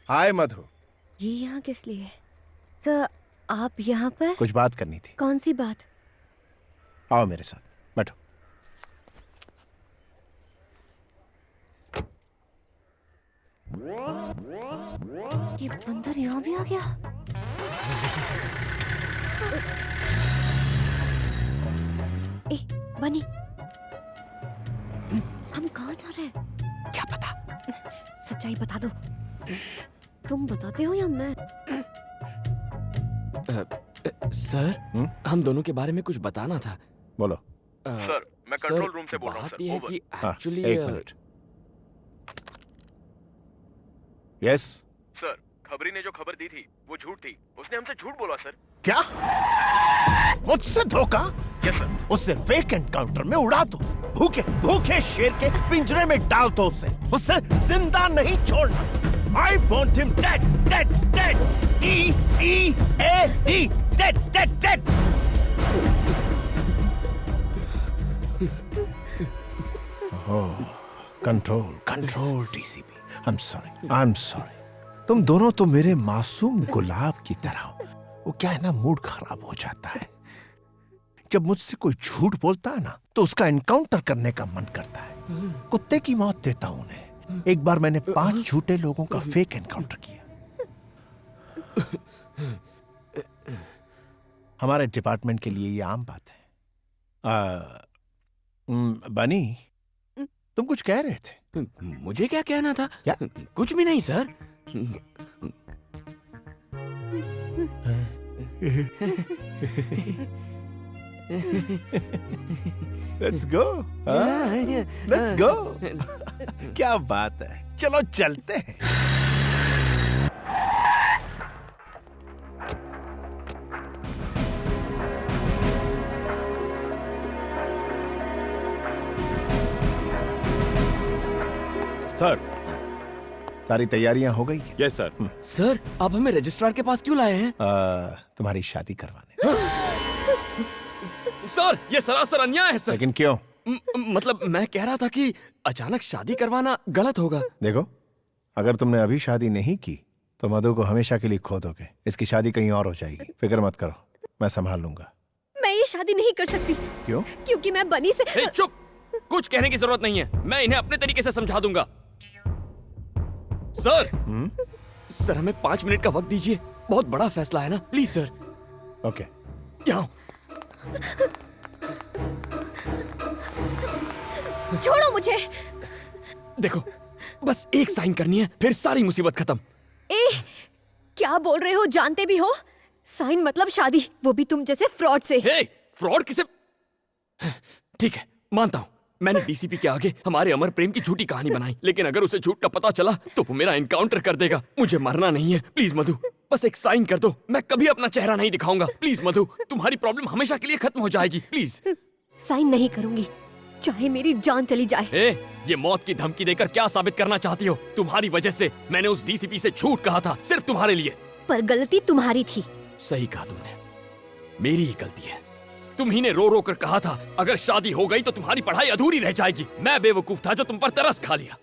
हाय मधु। ये यहाँ किस लिए? सर आप यहाँ पर? कुछ बात करनी थी। कौन सी बात? आओ मेरे साथ, बैठो। ये बंदर यहाँ भी आ गया। ए बनी, हम कहाँ जा रहे हैं? क्या पता? सच्चाई बता दो। तुम बताते हो या मैं? सर हम दोनों के बारे में कुछ बताना था। बोलो। सर मैं कंट्रोल रूम से बोल रहा हूँ बात सर। यह है ओवर। कि हाँ, एक्चुअली एक मिनट। यस। सर खबरी ने जो खबर दी थी वो झूठ थी। उसने हमसे झूठ बोला सर। क्या? मुझसे धोखा? Yes sir. उससे फेक एनकाउंटर में उड़ा दो। भूखे भूखे शेर के पिंजरे में डाल दो उसे जिंदा नहीं छोड़ना। I want him dead, dead, dead. D-E-A-D, dead, dead, dead. Control TCP. I'm sorry. तुम दोनों तो मेरे मासूम गुलाब की तरह हो। वो क्या है ना, मूड खराब हो जाता है जब मुझसे कोई झूठ बोलता है ना, तो उसका एनकाउंटर करने का मन करता है। कुत्ते की मौत देता हूं उन्हें। एक बार मैंने 5 झूठे लोगों का फेक एनकाउंटर किया। हमारे डिपार्टमेंट के लिए ये आम बात है। बनी, तुम कुछ कह रहे थे? मुझे क्या कहना था? क्या? कुछ भी नहीं sir. Let's go. Let's go. क्या बात है, चलो चलते हैं। सर, सारी तैयारियां हो गई हैं? Yes sir. सर आप हमें रजिस्ट्रार के पास क्यों लाए हैं? तुम्हारी शादी करवाने। सर ये सरासर अन्याय है सर। लेकिन क्यों? मतलब मैं कह रहा था कि अचानक शादी करवाना गलत होगा। देखो, अगर तुमने अभी शादी नहीं की तो मधु को हमेशा के लिए खो दोगे। इसकी शादी कहीं और हो जाएगी। फिक्र मत करो, मैं संभाल लूंगा। मैं ये शादी नहीं कर सकती। क्यों? क्योंकि मैं बनी से। ए, चुप! कुछ कहने की जरूरत नहीं है, मैं इन्हें अपने तरीके से समझा दूंगा। सर सर हमें 5 मिनट का वक्त दीजिए। बहुत बड़ा फैसला है ना, प्लीज सर। ओके। यहाँ छोड़ो मुझे। देखो, बस एक साइन करनी है, फिर सारी मुसीबत खत्म। ए क्या बोल रहे हो? जानते भी हो साइन मतलब शादी, वो भी तुम जैसे फ्रॉड से। हे, फ्रॉड किसे? ठीक है, मानता हूँ मैंने डीसीपी के आगे हमारे अमर प्रेम की झूठी कहानी बनाई, लेकिन अगर उसे झूठ का पता चला तो वो मेरा एनकाउंटर कर देगा। मुझे मरना नहीं है। प्लीज मधु, बस एक साइन कर दो। मैं कभी अपना चेहरा नहीं दिखाऊंगा। प्लीज मधु, तुम्हारी प्रॉब्लम हमेशा के लिए खत्म हो जाएगी। प्लीज। साइन नहीं करूंगी, चाहे मेरी जान चली जाए। ये मौत की धमकी देकर क्या साबित करना चाहती हो? तुम्हारी वजह से मैंने उस डीसीपी से झूठ कहा था, सिर्फ तुम्हारे लिए। पर गलती तुम्हारी थी। सही कहा तुमने, मेरी ही गलती है। तुम ही ने रो रो कर कहा था अगर शादी हो गई तो तुम्हारी पढ़ाई अधूरी रह जाएगी। मैं बेवकूफ था जो तुम पर तरस खा लिया।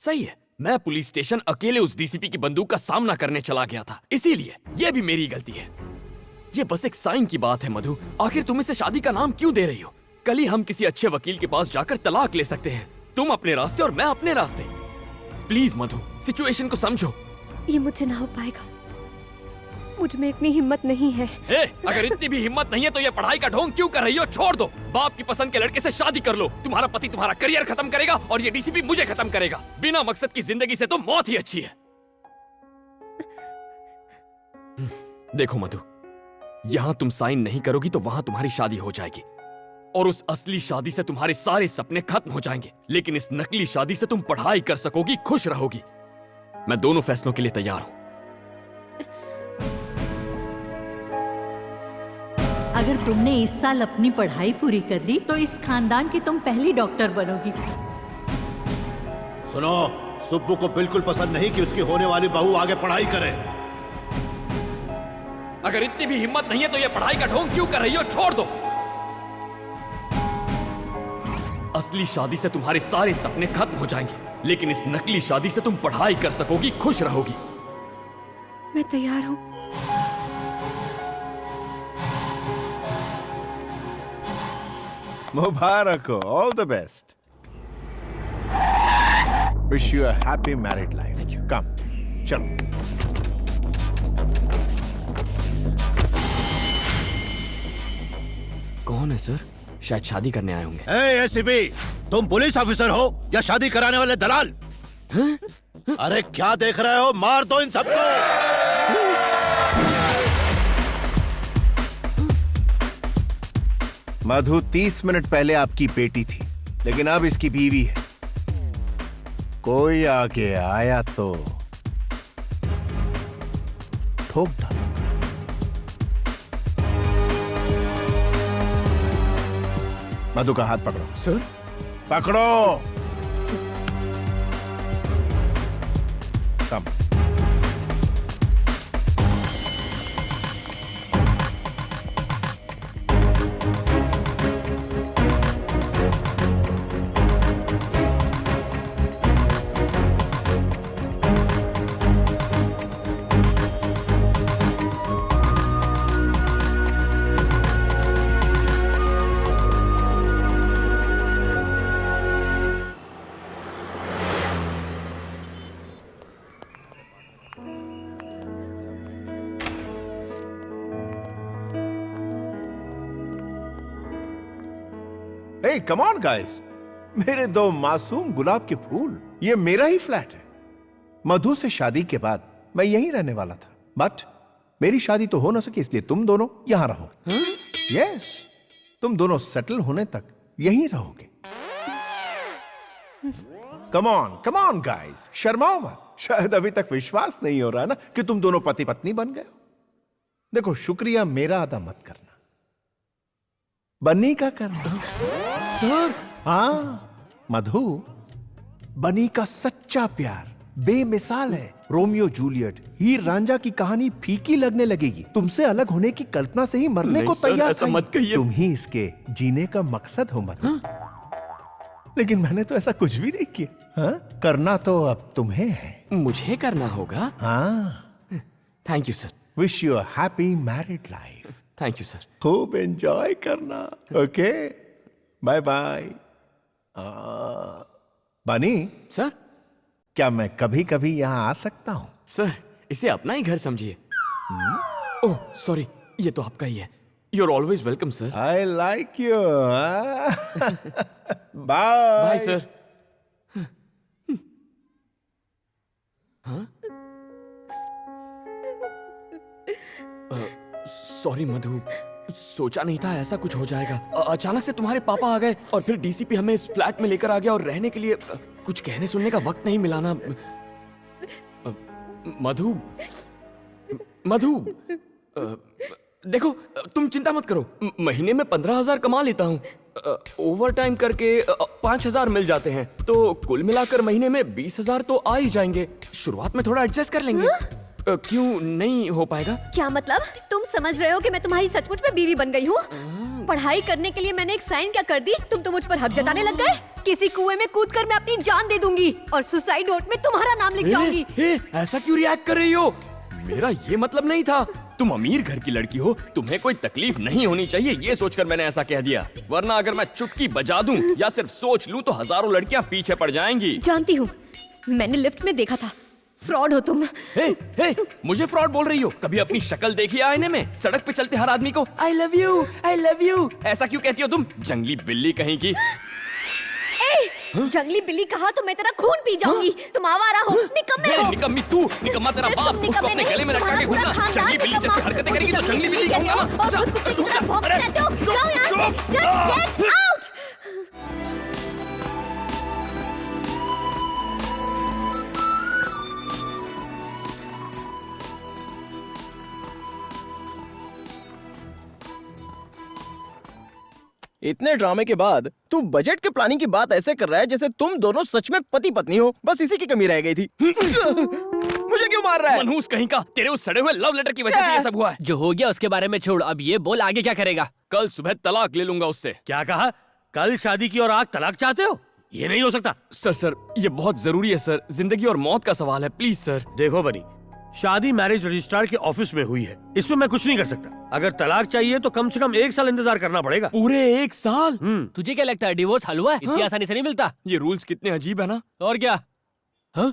सही है, मैं पुलिस स्टेशन अकेले उस डीसीपी की बंदूक का सामना करने चला गया था, इसीलिए ये भी मेरी गलती है। ये बस एक साइन की बात है मधु। आखिर तुम इसे शादी का नाम क्यों दे रही हो? कल ही हम किसी अच्छे वकील के पास जाकर तलाक ले सकते हैं। तुम अपने रास्ते और मैं अपने रास्ते। प्लीज मधु, सिचुएशन को समझो। ये मुझसे ना हो पाएगा, मुझ में इतनी हिम्मत नहीं है। अगर इतनी भी हिम्मत नहीं है तो ये पढ़ाई का ढोंग क्यों कर रही हो? छोड़ दो, बाप की पसंद के लड़के से शादी कर लो। तुम्हारा पति तुम्हारा करियर खत्म करेगा और ये डीसीपी मुझे खत्म करेगा। बिना मकसद की जिंदगी से तो मौत ही अच्छी है। देखो मधु, यहाँ तुम साइन नहीं करोगी तो वहां तुम्हारी शादी हो जाएगी और उस असली शादी से तुम्हारे सारे सपने खत्म हो जाएंगे। लेकिन इस नकली शादी से तुम पढ़ाई कर सकोगी, खुश रहोगी। मैं दोनों फैसलों के लिए तैयार हूं। अगर तुमने इस साल अपनी पढ़ाई पूरी कर ली तो इस खानदान की तुम पहली डॉक्टर बनोगी। सुनो, सुब्बू को बिल्कुल पसंद नहीं कि उसकी होने वाली बहू आगे पढ़ाई करे। अगर इतनी भी हिम्मत नहीं है तो ये पढ़ाई का ढोंग क्यों कर रही हो? छोड़ दो। असली शादी से तुम्हारे सारे सपने खत्म हो जाएंगे। लेकिन इस नकली शादी से तुम पढ़ाई कर सकोगी, खुश रहोगी। मैं तैयार हूँ। मुबारक हो, all the best. Wish you a happy married life. Thank you. Come, चलो। कौन है सर? शायद शादी करने आए होंगे। एसीपी, तुम पुलिस ऑफिसर हो या शादी कराने वाले दलाल? अरे क्या देख रहे हो, मार दो इन सबको। मधु 30 मिनट पहले आपकी बेटी थी, लेकिन अब इसकी बीवी है। कोई आगे आया तो ठोक डालो। मधु का हाथ पकड़ो। सर? पकड़ो। कम। Hey, come on guys, मेरे दो मासूम गुलाब के फूल, ये मेरा ही फ्लैट है। मधु से शादी के बाद मैं यहीं रहने वाला था, बट मेरी शादी तो हो ना सकी, इसलिए तुम दोनों यहां रहोगे। यस, तुम दोनों सेटल होने तक यहीं रहोगे। कम ऑन गाइस, शर्माओ मत। शायद अभी तक विश्वास नहीं हो रहा ना कि तुम दोनों पति पत्नी बन गए हो। देखो, शुक्रिया मेरा अदा मत करना, बन्नी का करना। सर? हाँ मधु, बनी का सच्चा प्यार बेमिसाल है। रोमियो जूलियट, हीर रांझा की कहानी फीकी लगने लगेगी। तुमसे अलग होने की कल्पना से ही मरने को तैयार ऐसा मत कहिए। तुम ही इसके जीने का मकसद हो मधु। लेकिन मैंने तो ऐसा कुछ भी नहीं किया। हाँ? करना तो अब तुम्हें है। मुझे करना होगा? हाँ। Thank you sir. Wish you a happy married life. Thank you sir. खूब एंजॉय करना। Okay, bye bye. बनी सर? क्या मैं कभी कभी यहाँ आ सकता हूँ? सर, इसे अपना ही घर समझिए। ओह सॉरी, ये तो आपका ही है। You are always welcome sir. I like you. Bye bye sir. Sorry Madhu, सोचा नहीं था ऐसा कुछ हो जाएगा। अचानक से तुम्हारे पापा आ गए और फिर डीसीपी हमें इस फ्लैट में लेकर आ गया और रहने के लिए कुछ कहने सुनने का वक्त नहीं मिला ना। मधु, मधु, देखो तुम चिंता मत करो, महीने में 15,000 कमा लेता हूँ। ओवर टाइम करके 5,000 मिल जाते हैं, तो कुल मिलाकर महीने में 20,000 तो आ ही जाएंगे। शुरुआत में थोड़ा एडजस्ट कर लेंगे। क्यों नहीं हो पाएगा? क्या मतलब? तुम समझ रहे हो कि मैं तुम्हारी सचमुच में बीवी बन गई हूँ? पढ़ाई करने के लिए मैंने एक साइन क्या कर दी, तुम तो मुझ पर हक जताने लग गए। किसी कुएं में कूदकर मैं अपनी जान दे दूंगी और सुसाइड नोट में तुम्हारा नाम लिख जाऊंगी। ऐसा क्यों रिएक्ट कर रही हो? मेरा ये मतलब नहीं था। तुम अमीर घर की लड़की हो, तुम्हें कोई तकलीफ नहीं होनी चाहिए, ये सोचकर मैंने ऐसा कह दिया। वरना अगर मैं चुटकी बजा दूं या सिर्फ सोच लूं तो हजारों लड़कियां पीछे पड़ जाएंगी। जानती हूँ, मैंने लिफ्ट में देखा था। फ्रॉड हो तुम। हे, मुझे फ्रॉड बोल रही हो? कभी अपनी शक्ल देखी आईने में? सड़क पे चलते हर आदमी को आई लव यू ऐसा क्यों कहती हो तुम? जंगली बिल्ली कहीं की। जंगली बिल्ली कहा तो मैं तेरा खून पी जाऊंगी। तुम आवारा हो, निकम्मे हो। निकम्मी तू, निकम्मा तेरा बाप। उसको अपने गले में लटका के घूमना। जंगली बिल्ली जैसी हरकतें करेगी तो जंगली बिल्ली कहूंगा ना। इतने ड्रामे के बाद तू बजट के प्लानिंग की बात ऐसे कर रहा है जैसे तुम दोनों सच में पति पत्नी हो। बस इसी की कमी रह गई थी। मुझे क्यों मार रहा है? मनहूस कहीं का, तेरे उस सड़े हुए लव लेटर की वजह से ये सब हुआ है। जो हो गया उसके बारे में छोड़, अब ये बोल आगे क्या करेगा? कल सुबह तलाक ले लूंगा उससे। क्या कहा? कल शादी की और आज तलाक चाहते हो? ये नहीं हो सकता। सर ये बहुत जरूरी है सर, जिंदगी और मौत का सवाल है, प्लीज सर। देखो बनी, शादी मैरिज रजिस्ट्रार के ऑफिस में हुई है, इसमें मैं कुछ नहीं कर सकता। अगर तलाक चाहिए तो कम से कम 1 साल इंतजार करना पड़ेगा। पूरे 1 साल? तुझे क्या लगता है डिवोर्स हलवा है? इतनी आसानी से नहीं मिलता। ये रूल्स कितने अजीब है ना। और क्या? हाँ?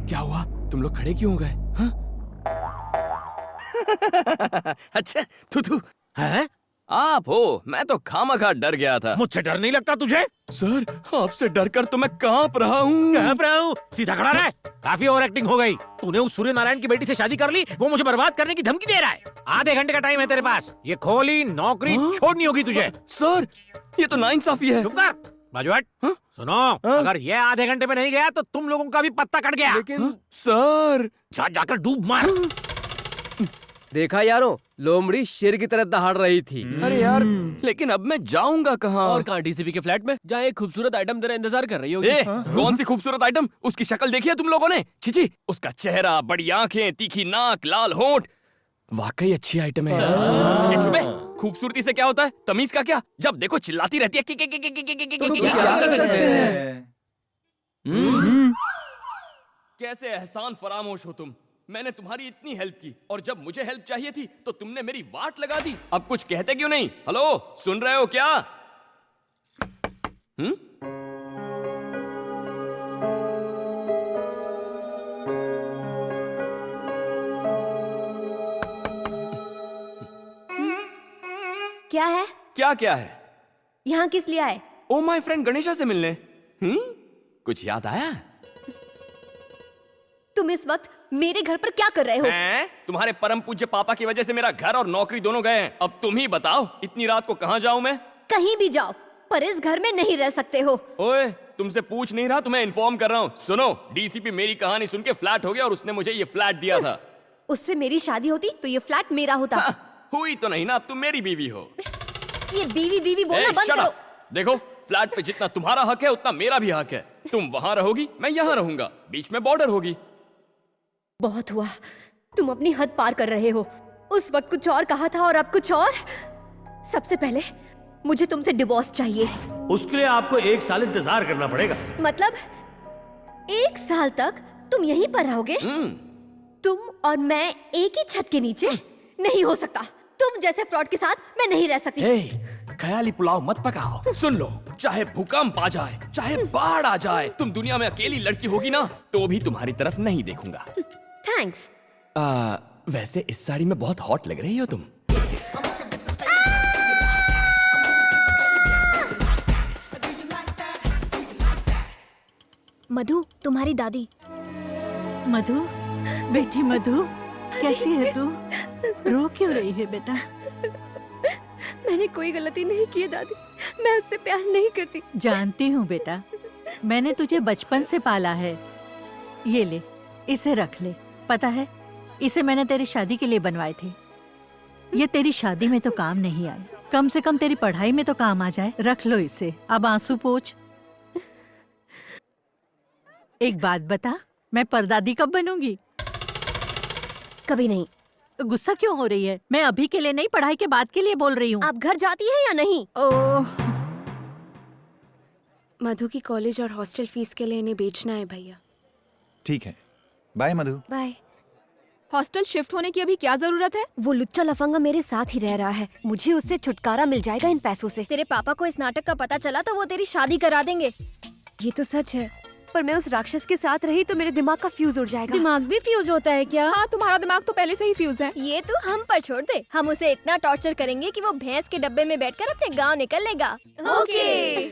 क्या हुआ? तुम लोग खड़े क्यों हो गए? हाँ? अच्छा तू है? आप हो? मैं तो खामखा डर गया था। मुझसे डर नहीं लगता तुझे? सर आपसे डर कर तो मैं कांप रहा हूँ। कांप रहा हूँ? सीधा खड़ा रहे। काफी ओवर एक्टिंग हो गई। तूने उस सूर्य नारायण की बेटी से शादी कर ली, वो मुझे बर्बाद करने की धमकी दे रहा है। आधे घंटे का टाइम है तेरे पास, ये खोली नौकरी छोड़नी होगी तुझे। सर ये तो नाइंसाफी है। चुप कर, बाजू हट। सुनो, अगर ये आधे घंटे में नहीं गया तो तुम लोगों का भी पत्ता कट गया। लेकिन सर जाकर डूब मार। देखा यारों, लोमड़ी शेर की तरह दहाड़ रही थी। अरे यार, लेकिन अब मैं जाऊंगा कहाँ? और कहाँ? डीसीपी के फ्लैट में, जहाँ एक खूबसूरत आइटम तेरा इंतजार कर रही होगी। कौन सी खूबसूरत आइटम? उसकी शक्ल देखी है तुम लोगों ने? छिची, उसका चेहरा, बड़ी आंखें, तीखी नाक, लाल होंठ, वाकई अच्छी आइटम है यार। ये चुप है। खूबसूरती से क्या होता है? तमीज का क्या? जब देखो चिल्लाती रहती है। कैसे एहसान फरामोश हो तुम। मैंने तुम्हारी इतनी हेल्प की और जब मुझे हेल्प चाहिए थी तो तुमने मेरी वाट लगा दी। अब कुछ कहते क्यों नहीं? हेलो, सुन रहे हो क्या? क्या है? क्या है? यहाँ किस लिए आए? ओ माय फ्रेंड गणेशा से मिलने। कुछ याद आया? तुम इस वक्त मेरे घर पर क्या कर रहे हो? हैं? तुम्हारे परम पूज्य पापा की वजह से मेरा घर और नौकरी दोनों गए हैं। अब तुम ही बताओ, इतनी रात को कहाँ जाऊं मैं? कहीं भी जाओ, पर इस घर में नहीं रह सकते हो। ओए, तुमसे पूछ नहीं रहा, तुम्हें इन्फॉर्म कर रहा हूँ। सुनो, डीसीपी मेरी कहानी सुन के फ्लैट हो गया और उसने मुझे ये फ्लैट दिया था। उससे मेरी शादी होती तो ये फ्लैट मेरा होता। हुई तो नहीं ना, अब तुम मेरी बीवी हो। ये बीवी बोलना बंद shut करो। up! देखो, फ्लैट पे जितना तुम्हारा हक है उतना मेरा भी हक है। तुम वहाँ रहोगी, मैं यहाँ रहूंगा, बीच में बॉर्डर होगी। बहुत हुआ, तुम अपनी हद पार कर रहे हो। उस वक्त कुछ और कहा था और अब कुछ और। सबसे पहले मुझे तुमसे डिवोर्स चाहिए। उसके लिए आपको 1 साल इंतजार करना पड़ेगा। मतलब 1 साल तक तुम यहीं पर रहोगे? तुम और मैं एक ही छत के नीचे? नहीं हो सकता। तुम जैसे फ्रॉड के साथ मैं नहीं रह सकती। ख्याली पुलाव मत पकाओ। सुन लो, चाहे भूकंप आ जाए, चाहे बाढ़ आ जाए, तुम दुनिया में अकेली लड़की होगी ना तो भी तुम्हारी तरफ नहीं देखूंगा। थैंक्स। वैसे इस साड़ी में बहुत हॉट लग रही हो तुम। मधु, तुम्हारी दादी। मधु, बेटी मधु, कैसी है तू? रो क्यों रही है बेटा? मैंने कोई गलती नहीं की है दादी, मैं उससे प्यार नहीं करती। जानती हूँ बेटा, मैंने तुझे बचपन से पाला है। ये ले, इसे रख ले। पता है, इसे मैंने तेरी शादी के लिए बनवाए थे। ये तेरी शादी में तो काम नहीं आए, कम से कम तेरी पढ़ाई में तो काम आ जाए। रख लो इसे, अब आंसू पोंछ। एक बात बता, मैं परदादी कब बनूंगी? कभी नहीं। गुस्सा क्यों हो रही है? मैं अभी के लिए नहीं, पढ़ाई के बाद के लिए बोल रही हूँ। आप घर जाती है या नहीं? ओह, मधु की कॉलेज और हॉस्टल फीस के लिए इन्हें बेचना है भैया। ठीक है, बाय मधु। बाय। हॉस्टल शिफ्ट होने की अभी क्या जरूरत है? वो लुच्चा लफंगा मेरे साथ ही रह रहा है, मुझे उससे छुटकारा मिल जाएगा इन पैसों से। तेरे पापा को इस नाटक का पता चला तो वो तेरी शादी करा देंगे। ये तो सच है, पर मैं उस राक्षस के साथ रही तो मेरे दिमाग का फ्यूज उड़ जाएगा। दिमाग भी फ्यूज होता है क्या? हाँ, तुम्हारा दिमाग तो पहले से ही फ्यूज है। ये तो हम पर छोड़ दे, हम उसे इतना टॉर्चर करेंगे कि वो भैंस के डब्बे में बैठकर अपने गांव निकल लेगा। ओके।